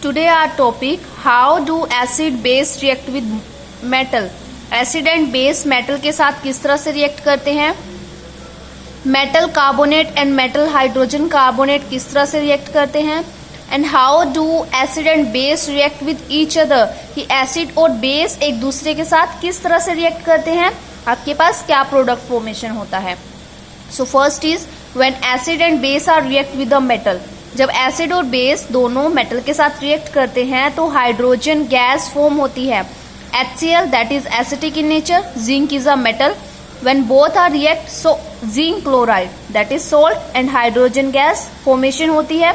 Today our topic, how do acid base react with metal? Acid and base metal के साथ किस तरह से रिएक्ट करते हैं. Metal carbonate and metal hydrogen carbonate किस तरह से रिएक्ट करते हैं. And how do acid and base react with each other, कि एसिड और बेस एक दूसरे के साथ किस तरह से रिएक्ट करते हैं, आपके पास क्या प्रोडक्ट फॉर्मेशन होता है. So first is when acid and base are react with a metal. जब एसिड और बेस दोनों मेटल के साथ रिएक्ट करते हैं तो हाइड्रोजन गैस फॉर्म होती है. HCl, that is acidic in nature. Zinc is a metal. When both are react, so zinc chloride, that is salt, and hydrogen gas formation होती है.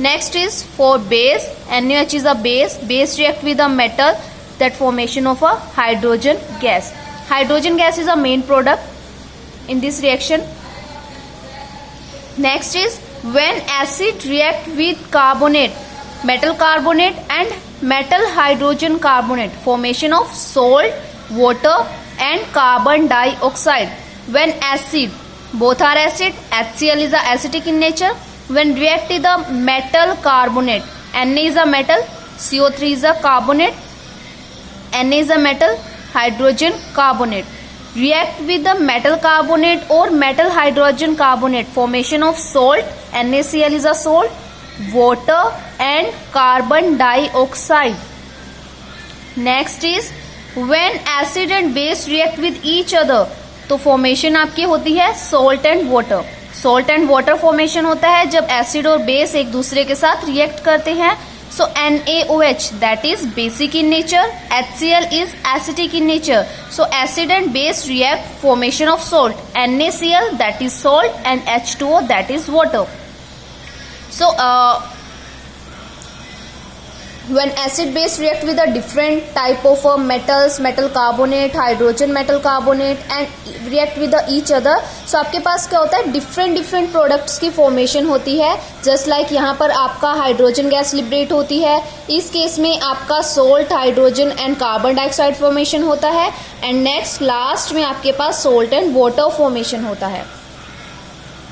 Next is for base. NaOH is a base. Base react with a metal, that formation of a hydrogen gas. Hydrogen gas is a main product in this reaction. Next is when acid react with carbonate, metal carbonate and metal hydrogen carbonate, formation of salt, water and carbon dioxide. When acid, both are acid, HCl is a acidic in nature. When react with the metal carbonate, Na is a metal, CO3 is a carbonate, Na is a metal, hydrogen carbonate. React with the metal carbonate or metal hydrogen carbonate, formation of salt, NaCl is a salt, water and carbon dioxide. Next is when acid and base react with each other, तो formation आपकी होती है salt and water. Salt and water formation होता है जब acid और base एक दूसरे के साथ रिएक्ट करते हैं. So NaOH, that is basic in nature, HCl is acidic in nature. So acid and base react, formation of salt, NaCl that is salt and H2O that is water. So when acid base react with a different type of metals, metal carbonate, hydrogen metal carbonate and react with each other, so आपके पास क्या होता है, different products की formation होती है. just like यहाँ पर आपका हाइड्रोजन गैस लिबरेट होती है, इस केस में आपका salt, hydrogen and carbon dioxide formation होता है. एंड नेक्स्ट लास्ट में आपके पास सोल्ट एंड वाटर फॉर्मेशन होता है.